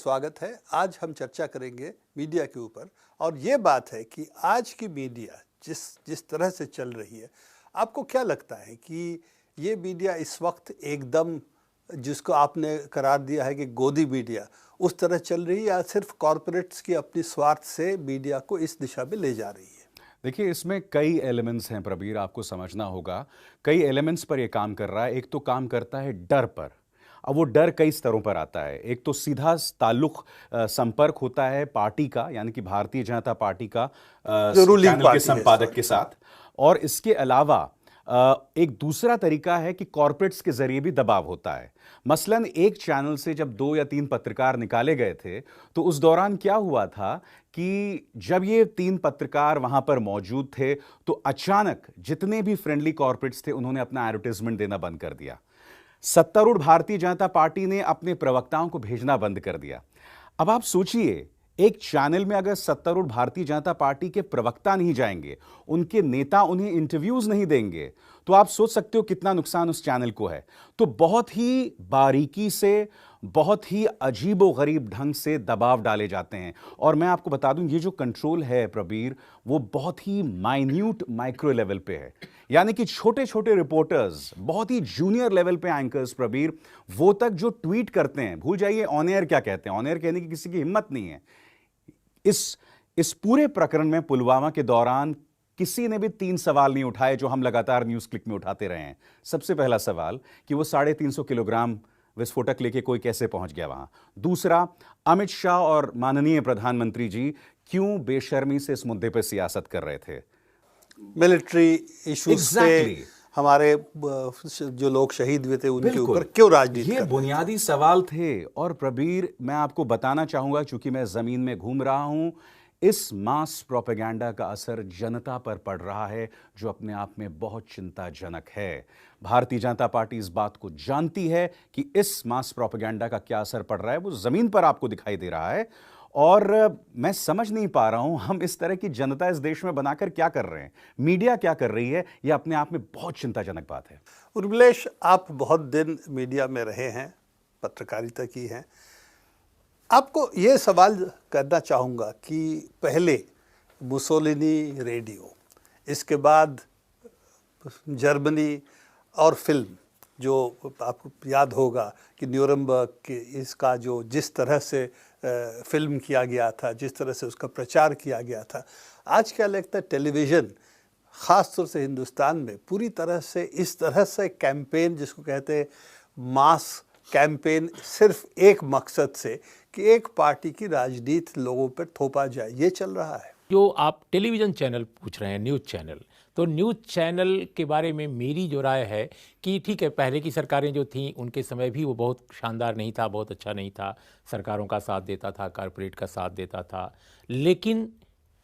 स्वागत है। आज हम चर्चा करेंगे मीडिया के ऊपर और ये बात है कि आज की मीडिया जिस तरह से चल रही है, आपको क्या लगता है कि ये मीडिया इस वक्त एकदम जिसको आपने करार दिया है कि गोदी मीडिया, उस तरह चल रही है या सिर्फ कॉरपोरेट्स की अपनी स्वार्थ से मीडिया को इस दिशा में ले जा रही है? देखिए, इसमें कई एलिमेंट्स हैं प्रबीर, आपको समझना होगा। कई एलिमेंट्स पर ये काम कर रहा है। एक तो काम करता है डर पर। अब वो डर कई स्तरों पर आता है। एक तो सीधा ताल्लुक संपर्क होता है पार्टी का, यानी कि भारतीय जनता पार्टी का चैनल के संपादक के साथ। और इसके अलावा एक दूसरा तरीका है कि कॉर्पोरेट्स के जरिए भी दबाव होता है। मसलन एक चैनल से जब 2 या 3 पत्रकार निकाले गए थे, तो उस दौरान क्या हुआ था कि जब ये 3 पत्रकार वहां पर मौजूद थे, तो अचानक जितने भी फ्रेंडली कॉर्पोरेट्स थे, उन्होंने अपना एडवर्टाइजमेंट देना बंद कर दिया। सत्तारूढ़ भारतीय जनता पार्टी ने अपने प्रवक्ताओं को भेजना बंद कर दिया। अब आप सोचिए, एक चैनल में अगर सत्तारूढ़ भारतीय जनता पार्टी के प्रवक्ता नहीं जाएंगे, उनके नेता उन्हें इंटरव्यूज नहीं देंगे, तो आप सोच सकते हो कितना नुकसान उस चैनल को है। तो बहुत ही बारीकी से, बहुत ही अजीबोगरीब ढंग से दबाव डाले जाते हैं। और मैं आपको बता दूं, ये जो कंट्रोल है प्रबीर, वो बहुत ही माइन्यूट माइक्रो लेवल पे है। यानी कि छोटे छोटे रिपोर्टर्स, बहुत ही जूनियर लेवल पे एंकर्स प्रबीर, वो तक जो ट्वीट करते हैं, भूल जाइए ऑन एयर क्या कहते हैं, ऑन एयर कहने की किसी की हिम्मत नहीं है। इस पूरे प्रकरण में पुलवामा के दौरान किसी ने भी 3 सवाल नहीं उठाए जो हम लगातार न्यूज क्लिक में उठाते रहे हैं। सबसे पहला सवाल कि वो 350 किलोग्राम विस्फोटक लेके कोई कैसे पहुंच गया वहां। दूसरा, अमित शाह और माननीय प्रधानमंत्री जी क्यों बेशर्मी से इस मुद्दे पर सियासत कर रहे थे। मिलिट्री इश्यूज पे हमारे जो लोग शहीद हुए थे उनके ऊपर क्यों राजनीति? ये बुनियादी सवाल थे। और प्रबीर, मैं आपको बताना चाहूंगा, क्योंकि मैं जमीन में घूम रहा हूं, इस मास प्रोपेगेंडा का असर जनता पर पड़ रहा है, जो अपने आप में बहुत चिंताजनक है। भारतीय जनता पार्टी इस बात को जानती है कि इस मास प्रोपेगेंडा का क्या असर पड़ रहा है, वो जमीन पर आपको दिखाई दे रहा है। और मैं समझ नहीं पा रहा हूं, हम इस तरह की जनता इस देश में बनाकर क्या कर रहे हैं, मीडिया क्या कर रही है, यह अपने आप में बहुत चिंताजनक बात है। उर्मिलेश, आप बहुत दिन मीडिया में रहे हैं, पत्रकारिता की है। आपको ये सवाल करना चाहूँगा कि पहले मुसोलिनी रेडियो, इसके बाद जर्मनी और फिल्म, जो आपको याद होगा कि न्यूरम्बर्ग के इसका जो जिस तरह से फिल्म किया गया था, जिस तरह से उसका प्रचार किया गया था, आज क्या लगता है टेलीविज़न ख़ास तौर से हिंदुस्तान में पूरी तरह से इस तरह से कैंपेन, जिसको कहते हैं मास कैंपेन, सिर्फ एक मकसद से कि एक पार्टी की राजनीति लोगों पर थोपा जाए, ये चल रहा है? जो आप टेलीविज़न चैनल पूछ रहे हैं, न्यूज़ चैनल, तो न्यूज़ चैनल के बारे में मेरी जो राय है कि ठीक है, पहले की सरकारें जो थीं उनके समय भी वो बहुत शानदार नहीं था, बहुत अच्छा नहीं था, सरकारों का साथ देता था, कॉरपोरेट का साथ देता था। लेकिन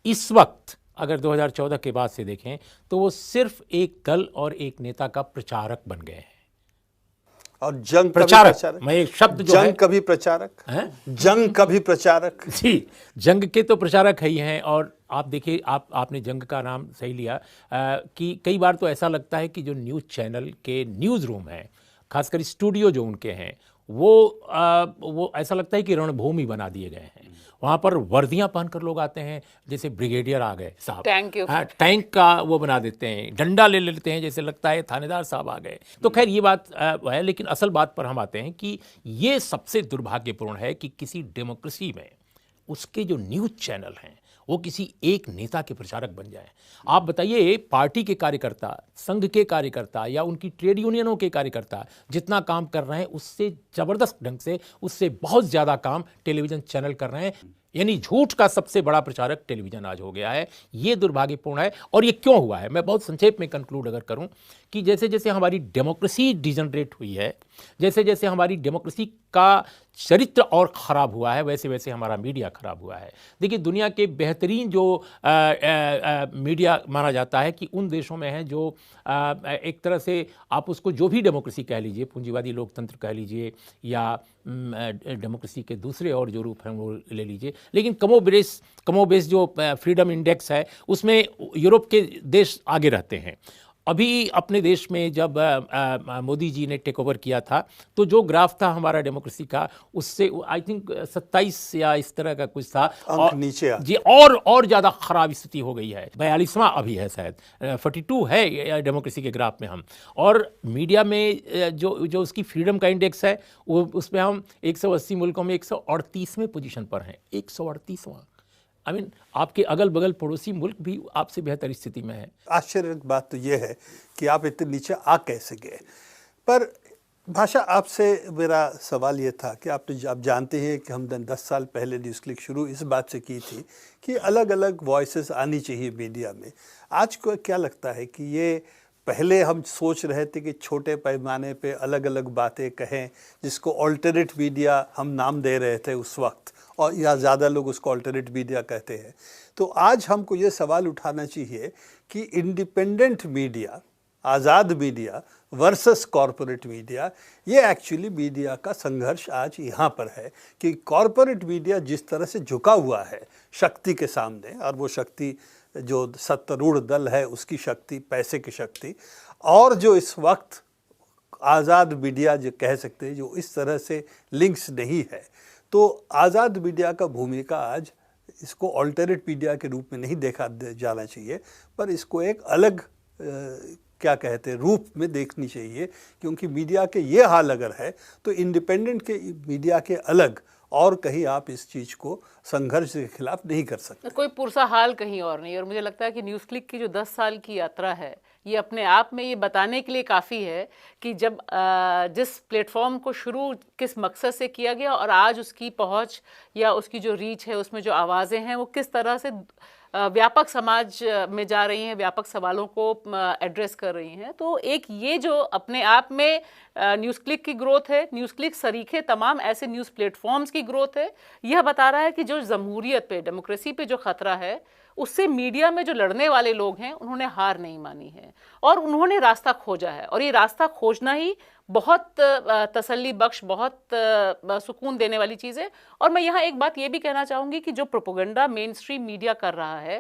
इस वक्त अगर 2014 के बाद से देखें तो वो सिर्फ एक दल और एक नेता का प्रचारक बन गए हैं। और जंग प्रचारक, मैं एक शब्द जो जंग कभी प्रचारक है, जंग कभी प्रचारक जी, जंग के तो प्रचारक ही हैं। और आप देखिए, आपने जंग का नाम सही लिया कि कई बार तो ऐसा लगता है कि जो न्यूज़ चैनल के न्यूज़ रूम हैं, खासकर स्टूडियो जो उनके हैं, वो ऐसा लगता है कि रणभूमि बना दिए गए हैं। वहाँ पर वर्दियाँ पहनकर लोग आते हैं, जैसे ब्रिगेडियर आ गए साहब, टैंक का वो बना देते हैं, डंडा ले लेते हैं, जैसे लगता है थानेदार साहब आ गए। तो खैर ये बात है, लेकिन असल बात पर हम आते हैं कि ये सबसे दुर्भाग्यपूर्ण है कि किसी डेमोक्रेसी में उसके जो न्यूज़ चैनल हैं वो किसी एक नेता के प्रचारक बन जाएं। आप बताइए, पार्टी के कार्यकर्ता, संघ के कार्यकर्ता या उनकी ट्रेड यूनियनों के कार्यकर्ता जितना काम कर रहे हैं, उससे ज़बरदस्त ढंग से, उससे बहुत ज़्यादा काम टेलीविज़न चैनल कर रहे हैं। यानी झूठ का सबसे बड़ा प्रचारक टेलीविज़न आज हो गया है। ये दुर्भाग्यपूर्ण है। और ये क्यों हुआ है, मैं बहुत संक्षेप में कंक्लूड अगर करूं कि जैसे जैसे हमारी डेमोक्रेसी डिजनरेट हुई है, जैसे जैसे हमारी डेमोक्रेसी का चरित्र और ख़राब हुआ है, वैसे वैसे हमारा मीडिया ख़राब हुआ है। देखिए, दुनिया के बेहतरीन जो मीडिया माना जाता है कि उन देशों में है जो एक तरह से आप उसको जो भी डेमोक्रेसी कह लीजिए, पूंजीवादी लोकतंत्र कह लीजिए या डेमोक्रेसी के दूसरे और जो रूप हैं वो ले लीजिए, लेकिन कमोबेश जो फ्रीडम इंडेक्स है उसमें यूरोप के देश आगे रहते हैं। अभी अपने देश में जब मोदी जी ने टेक ओवर किया था, तो जो ग्राफ था हमारा डेमोक्रेसी का, उससे आई थिंक 27 या इस तरह का कुछ था, अंक नीचे आ जी, और ज़्यादा खराब स्थिति हो गई है। 42वां अभी है शायद, 42 है डेमोक्रेसी के ग्राफ में हम। और मीडिया में जो उसकी फ्रीडम का इंडेक्स है, वो उसमें हम 180 मुल्कों में 138वें पोजीशन पर हैं। 138वां। आई मीन आपके अगल बगल पड़ोसी मुल्क भी आपसे बेहतर स्थिति में है। आश्चर्य की बात तो ये है कि आप इतने नीचे आ कैसे गए। पर भाषा, आपसे मेरा सवाल ये था कि आप जानते हैं कि हम 10 साल पहले न्यूज़ क्लिक शुरू इस बात से की थी कि अलग अलग वॉइसेस आनी चाहिए मीडिया में। आज को क्या लगता है कि ये पहले हम सोच रहे थे कि छोटे पैमाने पे अलग अलग बातें कहें, जिसको ऑल्टरनेट मीडिया हम नाम दे रहे थे उस वक्त, और या ज़्यादा लोग उसको ऑल्टरनेट मीडिया कहते हैं। तो आज हमको ये सवाल उठाना चाहिए कि इंडिपेंडेंट मीडिया, आज़ाद मीडिया वर्सेस कॉरपोरेट मीडिया, ये एक्चुअली मीडिया का संघर्ष आज यहाँ पर है कि कॉरपोरेट मीडिया जिस तरह से झुका हुआ है शक्ति के सामने, और वो शक्ति जो सत्तारूढ़ दल है उसकी शक्ति, पैसे की शक्ति, और जो इस वक्त आज़ाद मीडिया जो कह सकते हैं जो इस तरह से लिंक्स नहीं है, तो आज़ाद मीडिया का भूमिका आज इसको ऑल्टरनेट मीडिया के रूप में नहीं देखा जाना चाहिए, पर इसको एक अलग क्या कहते हैं रूप में देखनी चाहिए। क्योंकि मीडिया के ये हाल अगर है तो इंडिपेंडेंट के मीडिया के अलग और कहीं आप इस चीज़ को संघर्ष के खिलाफ नहीं कर सकते। कोई पुरसा हाल कहीं और नहीं। और मुझे लगता है कि न्यूज़ क्लिक की जो 10 साल की यात्रा है, ये अपने आप में ये बताने के लिए काफ़ी है कि जब जिस प्लेटफॉर्म को शुरू किस मकसद से किया गया और आज उसकी पहुंच या उसकी जो रीच है, उसमें जो आवाज़ें हैं वो किस तरह से व्यापक समाज में जा रही हैं, व्यापक सवालों को एड्रेस कर रही हैं। तो एक ये जो अपने आप में न्यूज़ क्लिक की ग्रोथ है, न्यूज़ क्लिक सरीखे तमाम ऐसे न्यूज़ प्लेटफॉर्म्स की ग्रोथ है, यह बता रहा है कि जो जमहूरियत पे, डेमोक्रेसी पे जो खतरा है, उससे मीडिया में जो लड़ने वाले लोग हैं उन्होंने हार नहीं मानी है और उन्होंने रास्ता खोजा है। और ये रास्ता खोजना ही बहुत तसल्ली बख्श, बहुत सुकून देने वाली चीज़ है। और मैं यहाँ एक बात ये भी कहना चाहूँगी कि जो प्रोपेगेंडा मेन स्ट्रीम मीडिया कर रहा है,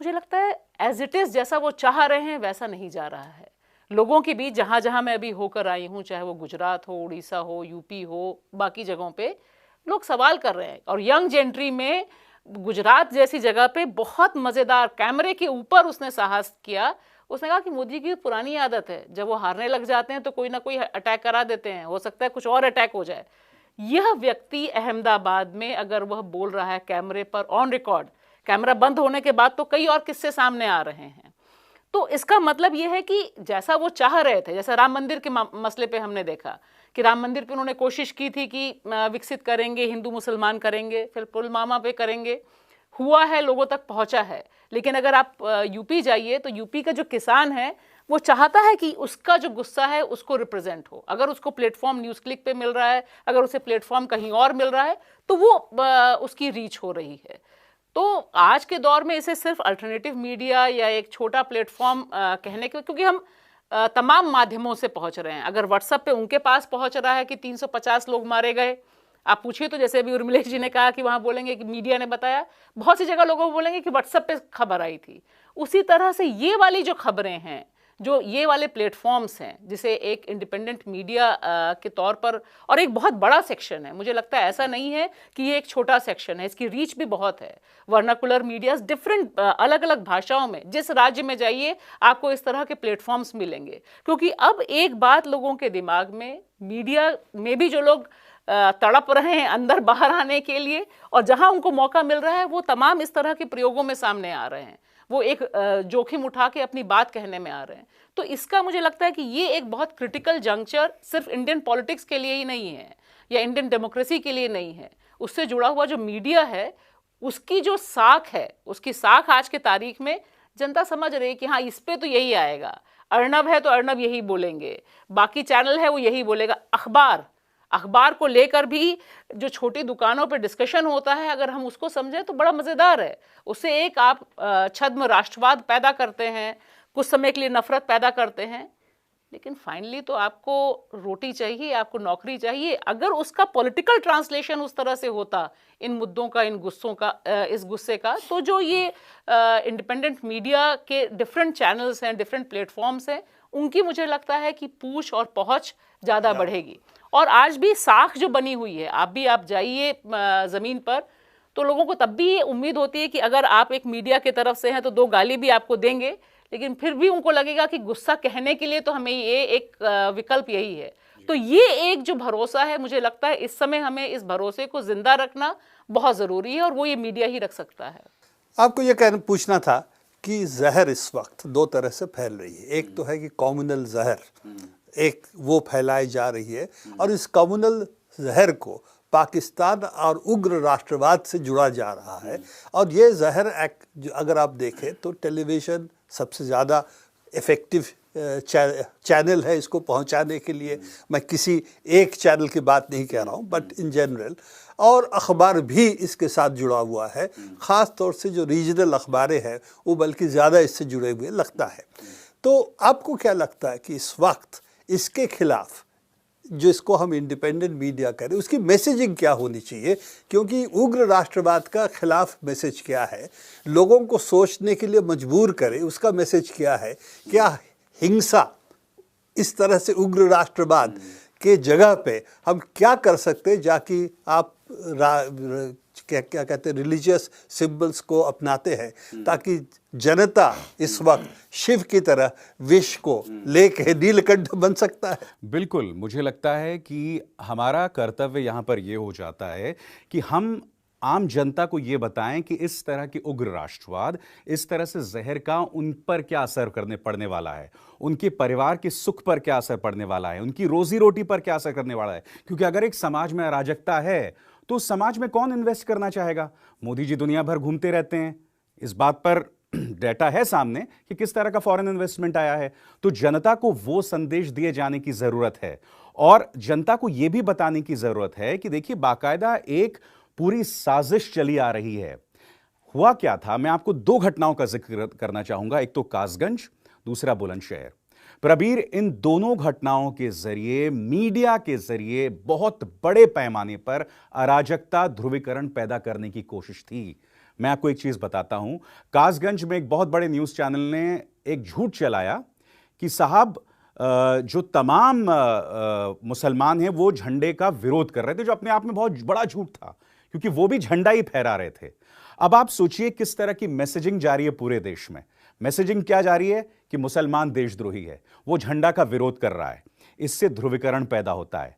मुझे लगता है एज इट इज़ जैसा वो चाह रहे हैं वैसा नहीं जा रहा है। लोगों के बीच जहाँ जहाँ मैं अभी होकर आई हूँ, चाहे वो गुजरात हो, उड़ीसा हो, यूपी हो, बाकी जगहों पे लोग सवाल कर रहे हैं। और यंग जेंट्री में गुजरात जैसी जगह पे बहुत मज़ेदार, कैमरे के ऊपर उसने साहस किया। उसने कहा कि मोदी की पुरानी आदत है, जब वो हारने लग जाते हैं तो कोई ना कोई अटैक करा देते हैं, हो सकता है कुछ और अटैक हो जाए। यह व्यक्ति अहमदाबाद में अगर वह बोल रहा है कैमरे पर, ऑन रिकॉर्ड, कैमरा बंद होने के बाद तो कई और किस्से सामने आ रहे हैं, तो इसका मतलब यह है कि जैसा वो चाह रहे थे, जैसा राम मंदिर के मसले पे हमने देखा कि राम मंदिर पे उन्होंने कोशिश की थी कि विकसित करेंगे, हिंदू मुसलमान करेंगे, फिर पुलवामा पे करेंगे, हुआ है, लोगों तक पहुंचा है। लेकिन अगर आप यूपी जाइए तो यूपी का जो किसान है वो चाहता है कि उसका जो गुस्सा है उसको रिप्रेजेंट हो। अगर उसको प्लेटफॉर्म न्यूज़ क्लिक पे मिल रहा है, अगर उसे प्लेटफॉर्म कहीं और मिल रहा है, तो वो उसकी रीच हो रही है। तो आज के दौर में इसे सिर्फ अल्टरनेटिव मीडिया या एक छोटा प्लेटफॉर्म कहने के, क्योंकि हम तमाम माध्यमों से पहुंच रहे हैं। अगर व्हाट्सएप पे उनके पास पहुंच रहा है कि 350 लोग मारे गए, आप पूछिए तो जैसे अभी उर्मिलेश जी ने कहा कि वहाँ बोलेंगे कि मीडिया ने बताया, बहुत सी जगह लोगों को बोलेंगे कि व्हाट्सएप पे खबर आई थी। उसी तरह से ये वाली जो खबरें हैं, जो ये वाले प्लेटफॉर्म्स हैं, जिसे एक इंडिपेंडेंट मीडिया के तौर पर, और एक बहुत बड़ा सेक्शन है, मुझे लगता है ऐसा नहीं है कि ये एक छोटा सेक्शन है, इसकी रीच भी बहुत है। वर्नाकुलर मीडियाज डिफरेंट, अलग अलग भाषाओं में, जिस राज्य में जाइए आपको इस तरह के प्लेटफॉर्म्स मिलेंगे। क्योंकि अब एक बात लोगों के दिमाग में, मीडिया में भी जो लोग तड़प रहे हैं अंदर बाहर आने के लिए, और जहां उनको मौका मिल रहा है वो तमाम इस तरह के प्रयोगों में सामने आ रहे हैं, वो एक जोखिम उठा के अपनी बात कहने में आ रहे हैं। तो इसका मुझे लगता है कि ये एक बहुत क्रिटिकल जंक्चर सिर्फ इंडियन पॉलिटिक्स के लिए ही नहीं है या इंडियन डेमोक्रेसी के लिए नहीं है, उससे जुड़ा हुआ जो मीडिया है उसकी जो साख है, उसकी साख आज के तारीख में जनता समझ रही है कि हाँ, इस पे तो यही आएगा। अर्नब है तो अर्नब यही बोलेंगे, बाकी चैनल है वो यही बोलेगा। अखबार को लेकर भी जो छोटी दुकानों पे डिस्कशन होता है, अगर हम उसको समझें तो बड़ा मज़ेदार है। उससे एक आप छद्म राष्ट्रवाद पैदा करते हैं, कुछ समय के लिए नफरत पैदा करते हैं। लेकिन फाइनली तो आपको रोटी चाहिए, आपको नौकरी चाहिए। अगर उसका पॉलिटिकल ट्रांसलेशन उस तरह से होता इन मुद्दों का, इन गुस्सों का, इस गुस्से का, तो जो ये इंडिपेंडेंट मीडिया के डिफरेंट चैनल्स हैं, डिफरेंट प्लेटफॉर्म्स हैं, उनकी मुझे लगता है कि पूछ और पहुंच ज़्यादा बढ़ेगी। और आज भी साख जो बनी हुई है, आप जाइए ज़मीन पर, तो लोगों को तब भी ये उम्मीद होती है कि अगर आप एक मीडिया की तरफ से हैं तो 2 गाली भी आपको देंगे, लेकिन फिर भी उनको लगेगा कि गुस्सा कहने के लिए तो हमें ये एक विकल्प यही है। तो ये एक जो भरोसा है, मुझे लगता है इस समय हमें इस भरोसे को जिंदा रखना बहुत ज़रूरी है, और वो ये मीडिया ही रख सकता है। आपको ये पूछना था कि जहर इस वक्त 2 तरह से फैल रही है। एक तो है कि कम्युनल जहर, एक वो फैलाई जा रही है, और इस कम्युनल जहर को पाकिस्तान और उग्र राष्ट्रवाद से जुड़ा जा रहा है। और ये जहर अगर आप देखें तो टेलीविज़न सबसे ज़्यादा इफ़ेक्टिव चैनल है इसको पहुंचाने के लिए। मैं किसी एक चैनल की बात नहीं कह रहा हूं, बट इन जनरल। और अखबार भी इसके साथ जुड़ा हुआ है, ख़ास तौर से जो रीजनल अखबारें हैं वो बल्कि ज़्यादा इससे जुड़े हुए लगता है। तो आपको क्या लगता है कि इस वक्त इसके खिलाफ, जो इसको हम इंडिपेंडेंट मीडिया करें, उसकी मैसेजिंग क्या होनी चाहिए? क्योंकि उग्र राष्ट्रवाद का खिलाफ मैसेज क्या है, लोगों को सोचने के लिए मजबूर करे, उसका मैसेज क्या है? क्या हिंसा, इस तरह से उग्र राष्ट्रवाद के जगह पे हम क्या कर सकते हैं, जाकि आप क्या कहते हैं, रिलीजियस सिंबल्स को अपनाते हैं, ताकि जनता इस वक्त शिव की तरह विष को लेके नीलकंठ बन सकता है? बिल्कुल, मुझे लगता है कि हमारा कर्तव्य यहाँ पर यह हो जाता है कि हम आम जनता को ये बताएं कि इस तरह की उग्र राष्ट्रवाद, इस तरह से जहर का उन पर क्या असर पड़ने वाला है, उनके परिवार के सुख पर क्या असर पड़ने वाला है, उनकी रोजी रोटी पर क्या असर करने वाला है। क्योंकि अगर एक समाज में अराजकता है तो उस समाज में कौन इन्वेस्ट करना चाहेगा? मोदी जी दुनिया भर घूमते रहते हैं, इस बात पर डेटा है सामने कि किस तरह का फॉरेन इन्वेस्टमेंट आया है। तो जनता को वो संदेश दिए जाने की जरूरत है, और जनता को यह भी बताने की जरूरत है कि देखिए, बाकायदा एक पूरी साजिश चली आ रही है। हुआ क्या था, मैं आपको 2 घटनाओं का जिक्र करना चाहूंगा, एक तो कासगंज, दूसरा बुलंदशहर। प्रबीर, इन दोनों घटनाओं के जरिए, मीडिया के जरिए बहुत बड़े पैमाने पर अराजकता, ध्रुवीकरण पैदा करने की कोशिश थी। मैं आपको एक चीज बताता हूं, कासगंज में एक बहुत बड़े न्यूज चैनल ने एक झूठ चलाया कि साहब जो तमाम मुसलमान हैं वो झंडे का विरोध कर रहे थे, जो अपने आप में बहुत बड़ा झूठ था, क्योंकि वो भी झंडा ही फहरा रहे थे। अब आप सोचिए किस तरह की मैसेजिंग जारी है पूरे देश में। मैसेजिंग क्या जारी है कि मुसलमान देशद्रोही है, वो झंडा का विरोध कर रहा है, इससे ध्रुवीकरण पैदा होता है।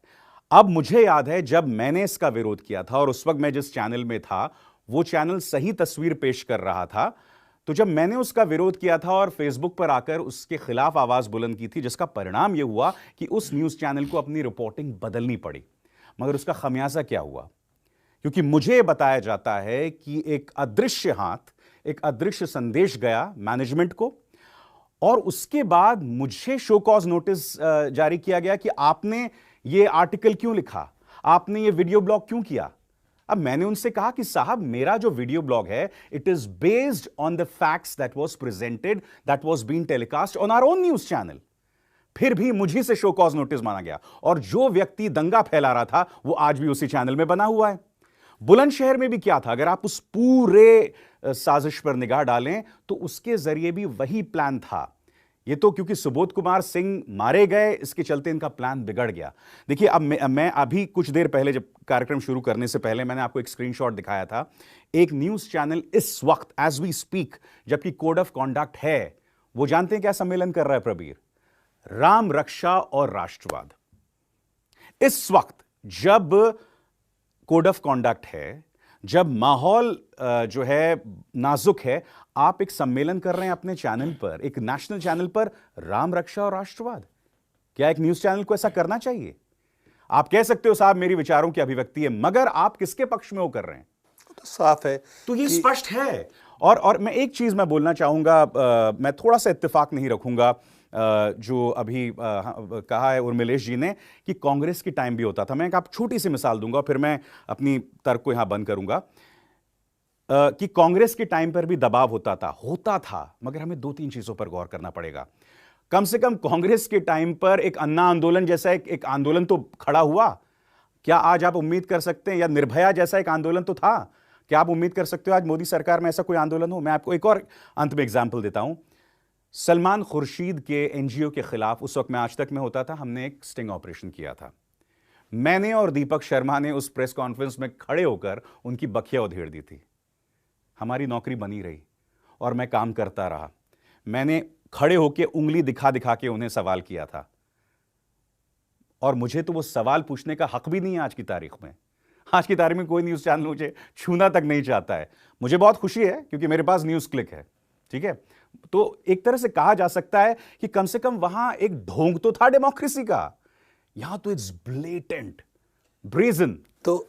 अब मुझे याद है जब मैंने इसका विरोध किया था, और उस वक्त मैं जिस चैनल में था वो चैनल सही तस्वीर पेश कर रहा था, तो जब मैंने उसका विरोध किया था और फेसबुक पर आकर उसके खिलाफ आवाज बुलंद की थी, जिसका परिणाम यह हुआ कि उस न्यूज चैनल को अपनी रिपोर्टिंग बदलनी पड़ी। मगर उसका खमियाजा क्या हुआ? क्योंकि मुझे बताया जाता है कि एक अदृश्य हाथ, एक अदृश्य संदेश गया मैनेजमेंट को, और उसके बाद मुझे शो कॉज नोटिस जारी किया गया कि आपने ये आर्टिकल क्यों लिखा, आपने ये वीडियो ब्लॉग क्यों किया। अब मैंने उनसे कहा कि साहब, मेरा जो वीडियो ब्लॉग है, it is based on the facts that was presented, that was being telecast on our own news channel. फिर भी मुझे से शो कॉज नोटिस माना गया, और जो व्यक्ति दंगा फैला रहा था वो आज भी उसी चैनल में बना हुआ है। बुलंदशहर में भी क्या था, अगर आप उस पूरे साजिश पर निगाह डालें तो उसके जरिए भी वही प्लान था। ये तो क्योंकि सुबोध कुमार सिंह मारे गए, इसके चलते इनका प्लान बिगड़ गया। देखिए, अब मैं अभी कुछ देर पहले, जब कार्यक्रम शुरू करने से पहले, मैंने आपको एक स्क्रीनशॉट दिखाया था। एक न्यूज चैनल इस वक्त एज वी स्पीक, जबकि कोड ऑफ कॉन्डक्ट है, वो जानते हैं क्या सम्मेलन कर रहा है प्रबीर? राम रक्षा और राष्ट्रवाद। इस वक्त जब कोड ऑफ कॉन्डक्ट है, जब माहौल जो है नाजुक है, आप एक सम्मेलन कर रहे हैं अपने चैनल पर, एक नेशनल चैनल पर, राम रक्षा और राष्ट्रवाद। क्या एक न्यूज चैनल को ऐसा करना चाहिए? आप कह सकते हो साहब मेरी विचारों की अभिव्यक्ति है, मगर आप किसके पक्ष में वो कर रहे हैं? तो साफ है, तो ये स्पष्ट है। और मैं एक चीज मैं बोलना चाहूंगा, मैं थोड़ा सा इत्तेफाक नहीं रखूंगा जो अभी कहा है उर्मिलेश जी ने कि कांग्रेस की टाइम भी होता था। मैं एक आप छोटी सी मिसाल दूंगा, फिर मैं अपनी तर्क को यहां बंद करूंगा। कि कांग्रेस के टाइम पर भी दबाव होता था, मगर हमें 2-3 चीजों पर गौर करना पड़ेगा। कम से कम कांग्रेस के टाइम पर एक अन्ना आंदोलन जैसा एक आंदोलन तो खड़ा हुआ। क्या आज आप उम्मीद कर सकते हैं, या निर्भया जैसा एक आंदोलन तो था, क्या आप उम्मीद कर सकते हो आज मोदी सरकार में ऐसा कोई आंदोलन हो? मैं आपको एक और अंत में एग्जाम्पल देता हूं। सलमान खुर्शीद के एनजीओ के खिलाफ उस वक्त मैं आज तक में होता था, हमने एक स्टिंग ऑपरेशन किया था। मैंने और दीपक शर्मा ने उस प्रेस कॉन्फ्रेंस में खड़े होकर उनकी बखिया उधेड़ दी थी। हमारी नौकरी बनी रही और मैं काम करता रहा। मैंने खड़े होकर उंगली दिखा दिखा के उन्हें सवाल किया था, और मुझे तो वो सवाल पूछने का हक भी नहीं है आज की तारीख में। आज की तारीख में कोई न्यूज़ चैनल मुझे छूना तक नहीं चाहता है। मुझे बहुत खुशी है क्योंकि मेरे पास न्यूज़ क्लिक है, ठीक है। तो एक तरह से कहा जा सकता है कि कम से कम वहां एक ढोंग तो था डेमोक्रेसी का। यहां तो इट्स ब्लेटेंट, ब्रेजन। तो